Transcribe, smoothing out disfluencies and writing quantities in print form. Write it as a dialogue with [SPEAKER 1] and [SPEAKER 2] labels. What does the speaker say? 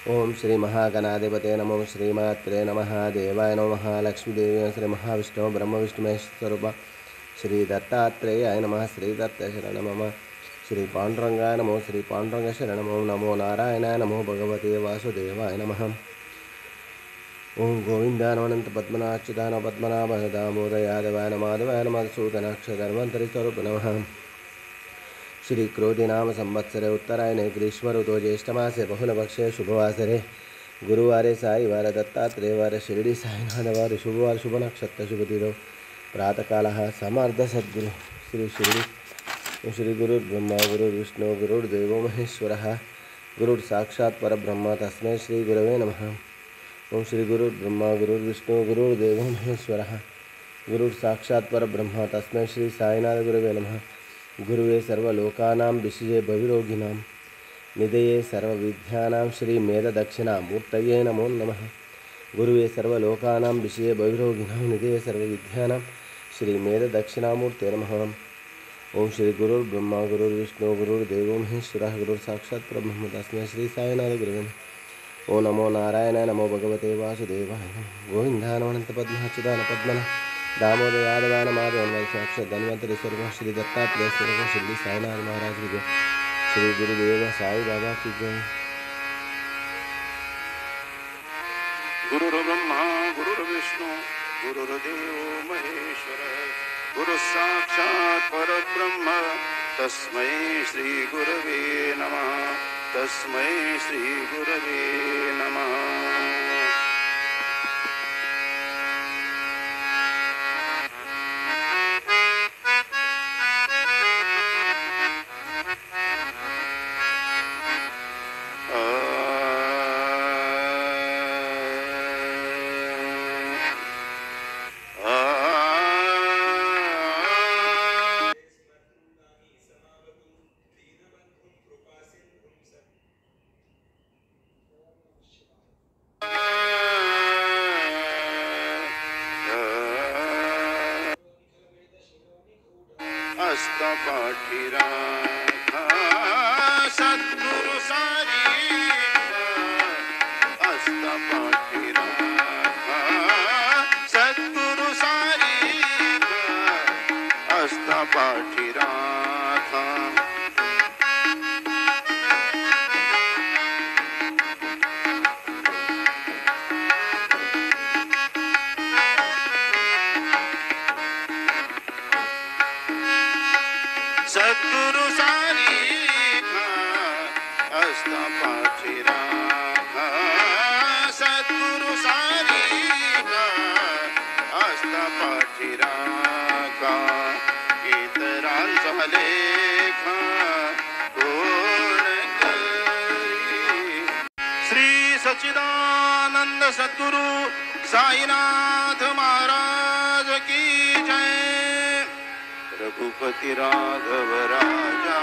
[SPEAKER 1] ओम श्री महागणाधिपते नमो श्रीमात्रे नमः देवाय नमः लक्ष्मीदेवी श्री महाविष्णु ब्रह्म विष्णु स्वरूप श्री दत्तात्रेयाय नमः श्री दत्त शरण मम श्री पांडुरंगाय नमो श्री पांडुरंग शरण नमो नारायणाय नमो भगवते वासुदेवाय नमः ओम गोविंदानंत पद्मनाच्युतान पद्मनाभ दामोदर यादवाय माधवाय मधुसूदनाक्षधर्मंतरि स्वरूप नमः श्री क्रोधी नाम संवत्सरे उत्तरायणे ग्रीष्म ऋतु ज्येष्ठमासे बहुलपक्षे शुभवासरे गुरुवारे साईवार दत्तात्रेयवार शिरडी साईनाथवार शुभवार शुभ नक्षत्र शुभतिथौ प्रातःकालः समर्थ सद्गुरु श्री शिरडी श्री गुरुर्ब्रह्मा गुरुर्विष्णु गुरुर्देवो महेश्वरः गुरुर्साक्षात् परब्रह्म तस्मै श्री गुरवे नमः। ओम श्री गुरुर्ब्रह्मा गुरुर्विष्णु गुरुर्देवो महेश्वरः गुरुर्साक्षात् परब्रह्म तस्मै श्री साईनाथ गुरवे नमः। गुरुवे सर्वलोकानां विषये भविरोगिणां निधये सर्वविद्यानां श्री मेधदक्षिणामूर्तये नमो नमः। गुरुवे सर्वलोकानां विषये भविरोगिणां निधये सर्वविद्यानां श्री मेधदक्षिणामूर्तये नमः। ओम श्री गुरुर्ब्रह्मा गुरुर्विष्णु गुरुर्देवो महेश्वरः गुरुर्साक्षात् परब्रह्म तस्मै श्री साईनाथ गुरवे नमः। ओ नमो नारायणाय नमो भगवते वासुदेवाय गोविन्दानंत पद्मनाच्युतान पद्मनाभ दामोदर यादवान माधव साक्षात् धन्वंतरि स्वरूप श्री दत्तात्रेय स्वरूप शिरडी साईनाथ महाराज की जय। श्री गुरुदेव साई बाबा की जय।
[SPEAKER 2] गुरुर्ब्रह्मा गुरुर्विष्णु गुरुर्देवो महेश्वर गुरु साक्षात् परब्रह्म तस्मै श्री गुरवे नमः। तस्मै श्री गुरवे नमः। सद्गुरु सारी सद्गुरु सारी अस्ता पाठी राखा सद्गुरु सारी अस्ता पाठी राखा सद्गुरु सारी अस्ता पाठी राखा इतरांचा लेखा कोण करी। श्री सच्चिदानंद सद्गुरु साईनाथ महाराज की जय। रघुपति राघव राजा